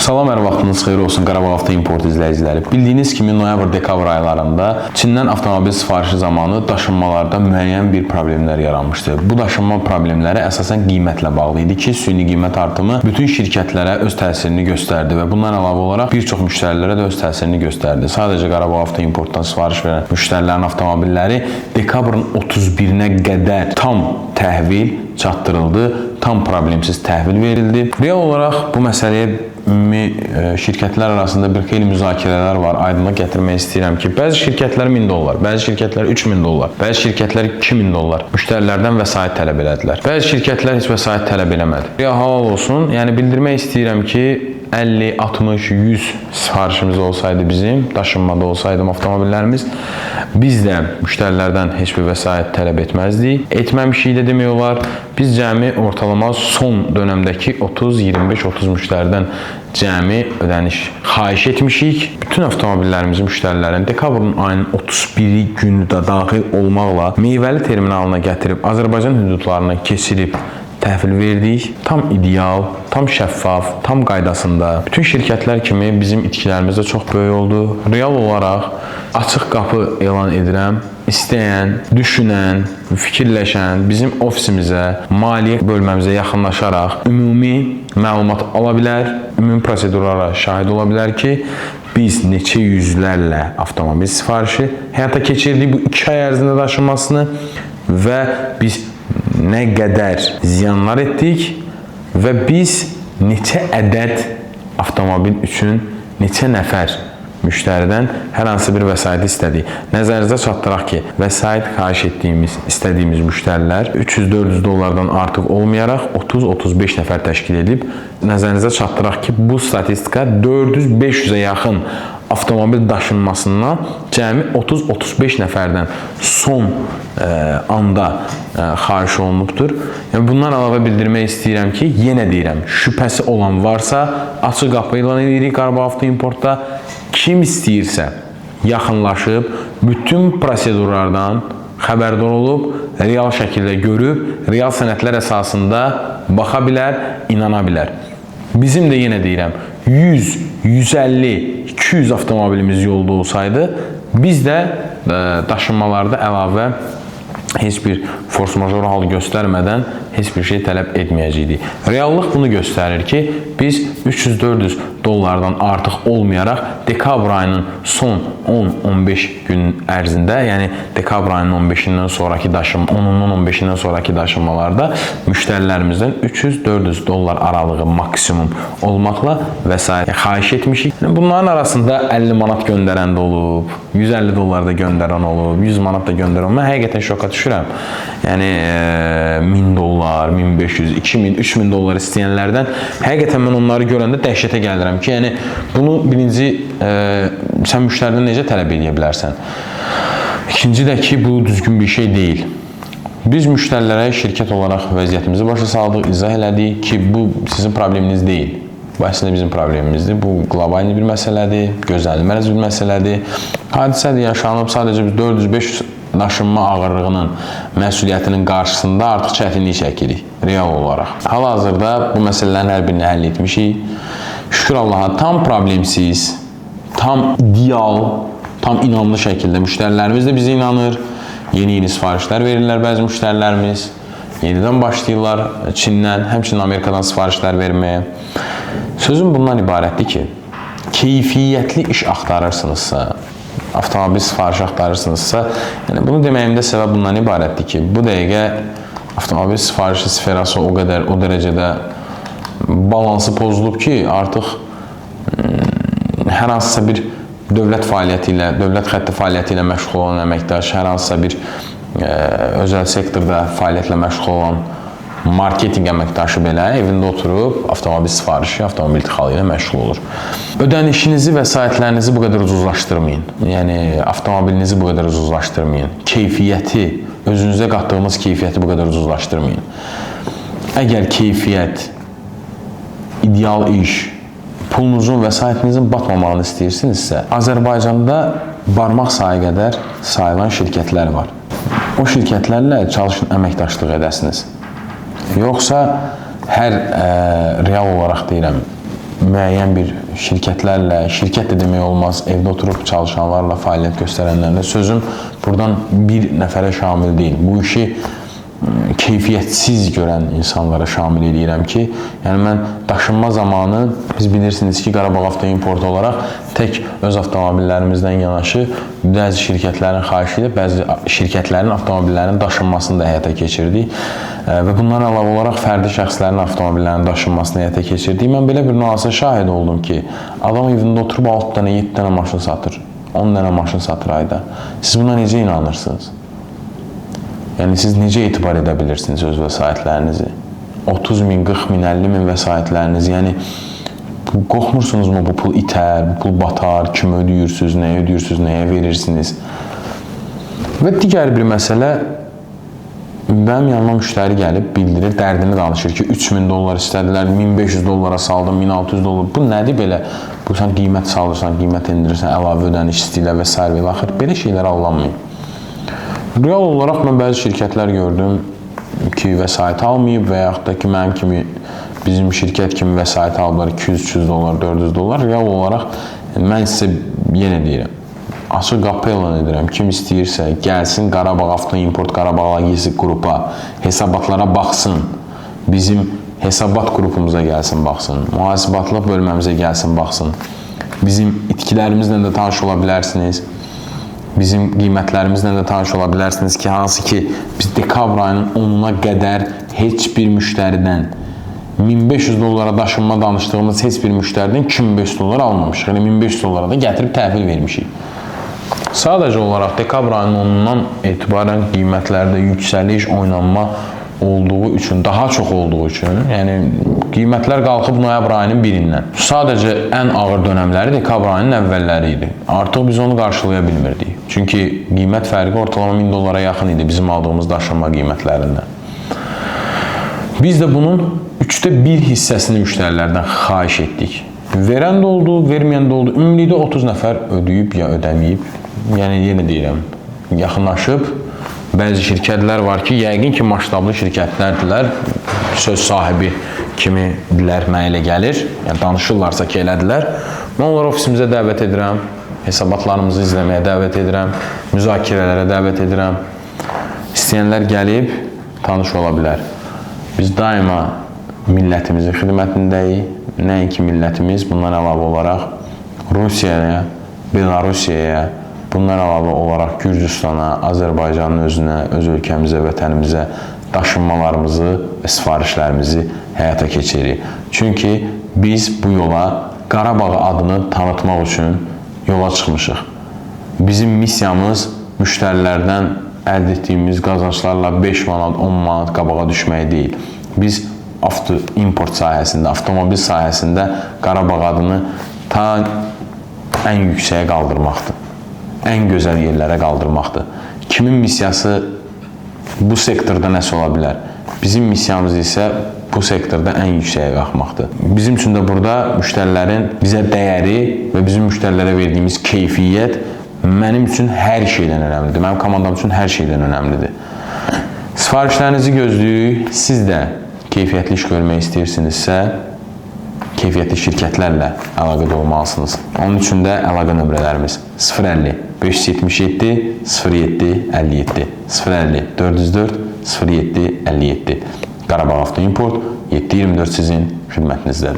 Salam, hər vaxtınız xeyir olsun Qarabağ Avto İmport izləyiciləri. Bildiyiniz kimi noyabr-dekabr aylarında Çindən avtomobil sifarişi zamanı daşınmalarda müəyyən bir problemlər yaranmışdı. Bu daşınma problemləri əsasən qiymətlə bağlı idi ki, süni qiymət artımı bütün şirkətlərə öz təsirini göstərdi və bundan əlavə olaraq bir çox müştərilərə də öz təsirini göstərdi. Sadəcə Qarabağ Avto İmportdan sifariş verən müştərilərin avtomobilləri dekabrın 31-nə qədər tam təhvil çatdırıldı, tam problemsiz təhvil verildi. Real olaraq bu məsələyə ümumi şirkətlər arasında bir xeyli müzakirələr var. Aydınlıq gətirmək istəyirəm ki, bəzi şirkətlər 1000 dollar, bəzi şirkətlər 3000 dollar, bəzi şirkətlər 2000 dollar müştərilərdən vəsait tələb elədilər. Bəzi şirkətlər heç vəsait tələb eləmədi. Ya halal olsun, yəni bildirmək istəyirəm ki, 50, 60, 100 sifarişimiz olsaydı bizim, daşınmada olsaydı avtomobillərimiz, biz də müştərilərdən heç bir vəsait tələb etməzdik. Etməmişik də demək olar. Biz cəmi ortalama son dönəmdəki 30, 25, 30 müştəridən cəmi ödəniş xahiş etmişik. Bütün avtomobillərimizin müştərilərin dekabrın ayının 31-i günü də daxil olmaqla meyvəli terminalına gətirib Azərbaycan hüdudlarına keçirib təhvil verdik. Tam ideal, tam şəffaf, tam qaydasında. Bütün şirkətlər kimi bizim itkilərimiz də çox böyük oldu. Real olaraq açıq qapı elan edirəm. İstəyən, düşünən, fikirləşən bizim ofisimizə, maliyyə bölməmizə yaxınlaşaraq ümumi məlumat ala bilər, ümumi prosedurlara şahid ola bilər ki, biz neçə yüzlərlə avtomobil sifarişi həyata keçirdik bu 2 ay ərzində daşınmasını və biz nə qədər ziyanlar etdik və biz neçə ədəd avtomobil üçün neçə nəfər müştəridən hər hansı bir vəsait istədik. Nəzərinizə çatdıraq ki, vəsait xahiş etdiyimiz, istədiyimiz müştərilər 300-400 dollardan artıq olmayaraq 30-35 nəfər təşkil edib. Nəzərinizə çatdıraq ki, bu statistika 400-500-ə yaxın avtomobil daşınmasından cəmi 30-35 nəfərdən son anda xahiş olunubdur. Yəni, bundan əlavə bildirmək istəyirəm ki, yenə deyirəm, şübhəsi olan varsa, açıq qapı elan edirik Qarabağ Avto İmportda. Kim istəyirsə, yaxınlaşıb, bütün prosedurlardan xəbərdar olub, real şəkildə görüb, real sənədlər əsasında baxa bilər, inana bilər. Bizim də yenə deyirəm, 100, 150, 200 avtomobilimiz yolda olsaydı, biz də daşınmalarda əlavə heç bir force majeure hal göstərmədən heç bir şey tələb etməyəcəkdik. Reallıq bunu göstərir ki, biz 300-400 dollardan artıq olmayaraq dekabr ayının son 10-15 gün ərzində, yəni dekabr ayının 15-dən sonraki daşınma, 10-undan 15-dən sonraki daşınmalarda müştərilərimizdən 300-400 dollar aralığı maksimum olmaqla vəsait xahiş etmişik. Bunların arasında 50 manat göndərən də olub, 150 dollar da göndərən olub, 100 manat da göndərən olub. Mən həqiqətən şoka düşürəm. Yəni 1000 dollar, 1500, 2000, 3000 dollar istəyənlərdən həqiqətən mən onları görəndə dəhşətə gəlirəm ki, yəni bunu birinci sən müştəridən necə tələb edə bilərsən? İkinci də ki, bu düzgün bir şey deyil. Biz müştərilərə şirkət olaraq vəziyyətimizi başa saldıq, izah elədik ki, bu sizin probleminiz deyil. Bu əslində bizim problemimizdir. Bu qlobal bir məsələdir, gözlənilməz bir məsələdir. Hadisədir, yaşanıb, sadəcə biz 400-500 daşınma ağırlığının məsuliyyətinin qarşısında artıq çətinlik çəkirik, real olaraq. Hal-hazırda bu məsələlərin hər birini həll etmişik. Şükür Allaha, tam problemsiz, tam ideal, tam inanlı şəkildə müştərilərimiz də bizə inanır. Yeni sifarişlər verirlər bəzi müştərilərimiz. Yenidən başlayırlar Çindən, həmçinin Amerikadan sifarişlər verməyə. Sözüm bundan ibarətdir ki, keyfiyyətli iş axtarırsınızsa, avtomobil sifarişi axtarırsınızsa, yəni bunu deməyimdə səbəb bundan ibarətdir ki, bu dəqiqə avtomobil sifarişi sferası o dərəcədə balansı pozulub ki, artıq hər hansısa bir dövlət fəaliyyəti ilə, dövlət xətti fəaliyyəti ilə məşğul olan əməkdaş, hər hansısa bir özəl sektorda fəaliyyətlə məşğul olan marketinq əməkdaşı belə evində oturub avtomobil sifarişi, avtomobil ixalı ilə məşğul olur. Ödənişinizi, vəsaitlərinizi bu qədər ucuzlaşdırmayın. Yəni, avtomobilinizi bu qədər ucuzlaşdırmayın. Keyfiyyəti, özünüzə qatdığınız keyfiyyəti bu qədər ucuzlaşdırmayın. Əgər keyfiyyət, ideal iş, pulunuzun, vəsaitinizin batmamağını istəyirsinizsə, Azərbaycanda barmaq sayı qədər sayılan şirkətlər var. O şirkətlərlə çalışın, əməkdaşlıq edəsiniz. Yoxsa hər real olaraq deyirəm, müəyyən bir şirkətlərlə, şirkət də demək olmaz, evdə oturub çalışanlarla, fəaliyyət göstərənlərlə, sözüm buradan bir nəfərə şamil deyil. Bu işi keyfiyyətsiz görən insanlara şamil edirəm ki, yəni mən daşınma zamanı, biz bilirsiniz ki, Qarabağ Avtoimport olaraq tək öz avtomobillərimizdən yanaşı bəzi şirkətlərin xahişi ilə bəzi şirkətlərin avtomobillərinin daşınmasını da həyata keçirdik və bundan əlavə olaraq fərdi şəxslərin avtomobillərinin daşınmasını həyata keçirdik. Mən belə bir nüansa şahid oldum ki, adam evində oturub 6 dənə, 7 dənə maşın satır, 10 dənə maşın satır ayda. Siz buna necə inanırsınız? Yəni, siz necə etibar edə bilirsiniz öz vəsaitlərinizi? 30 min, 40 min, 50 min vəsaitlərinizi, yəni qorxmursunuzmu bu pul itər, bu pul batar, kimi ödəyirsiniz, nəyə ödəyirsiniz, nəyə verirsiniz? Və digər bir məsələ, mənim yanıma müştəri gəlib, bildirir, dərdini danışır ki, 3000 dollar istədilər, 1500 dollara saldım, 1600 dollar. Bu nədir belə? Bu, sən qiymət salırsan, qiymət endirirsən, əlavə ödəniş istəyirlər və s. və axır. Belə şeylər alınmayın. Real olaraq mən bəzi şirkətlər gördüm ki, vəsait almayıb və yaxud da ki, mənim kimi, bizim şirkət kimi vəsait aldılar 200-300 dollar, 400 dollar. Real olaraq mən sizə yenə deyirəm, açıq qapı elan edirəm, kim istəyirsə gəlsin Qarabağ Avtoimport, Qarabağ Logistik qrupa, hesabatlara baxsın, bizim hesabat qrupumuza gəlsin, baxsın, mühasibatlıq bölməmizə gəlsin, baxsın. Bizim itkilərimizlə də tanış ola bilərsiniz. Bizim qiymətlərimizlə də tanış ola bilərsiniz ki, hansı ki, biz dekabr ayının 10-una qədər heç bir müştəridən 1500 dollara daşınma danışdığımız heç bir müştəridən 2500 dollar almamışıq. Yəni 1500 dollara da gətirib təhvil vermişik. Sadəcə olaraq dekabr ayının 10-undan etibarən qiymətlərdə yüksəliş, oynanma olduğu üçün, daha çox olduğu üçün, yəni qiymətlər qalxıb noyabr ayının 1-dən. Sadəcə ən ağır dönəmləri dekabr ayının əvvəlləri idi. Artıq biz onu qarşılaya bilmirdik. Çünki qiymət fərqi ortalama 1000 dollara yaxın idi bizim aldığımız daşınma qiymətlərindən. Biz də bunun 1/3 hissəsini müştərilərdən xahiş etdik. Verən də oldu, verməyən də oldu. Ümumilikdə 30 nəfər ödəyib ya ödəməyib. Yəni yenə deyirəm, yaxınlaşıb. Bəzi şirkətlər var ki, yəqin ki, maştablı şirkətlərdirlər, söz sahibi kimidirlər, mənə elə gəlir, yəni danışırlarsa ki, elədilər. Mən onları ofisimizə dəvət edirəm, hesabatlarımızı izləməyə dəvət edirəm, müzakirələrə dəvət edirəm. İstəyənlər gəlib, tanış ola bilər. Biz daima millətimizin xidmətindəyik, nəinki millətimiz, bundan əlavə olaraq Rusiyaya, Belarusiyaya, bundan əlavə olaraq Gürcüstana, Azərbaycanın özünə, öz ölkəmizə, vətənimizə daşınmalarımızı və sifarişlərimizi həyata keçiririk. Çünki biz bu yola Qarabağ adını tanıtmaq üçün yola çıxmışıq. Bizim missiyamız müştərilərdən əldə etdiyimiz qazanclarla 5 manat, 10 manat qabağa düşmək deyil. Biz avtoimport sahəsində, avtomobil sahəsində Qarabağ adını ta ən yüksəyə qaldırmaqdır. Ən gözəl yerlərə qaldırmaqdır. Kimin missiyası bu sektorda nəsə ola bilər? Bizim missiyamız isə bu sektorda ən yüksəyə qalxmaqdır. Bizim üçün də burada müştərilərin bizə dəyəri və bizim müştərilərə verdiyimiz keyfiyyət mənim üçün hər şeydən önəmlidir. Mənim komandam üçün hər şeydən önəmlidir. Sifarişlərinizi gözləyirik. Siz də keyfiyyətli iş görmək istəyirsinizsə, keyfiyyətli şirkətlərlə əlaqədə olmalısınız. Onun üçün də əlaqə nömrələrimiz 050 577 07 57 050 404 07 57. Qarabağ Avtoimport 7/24 sizin xidmətinizdədir.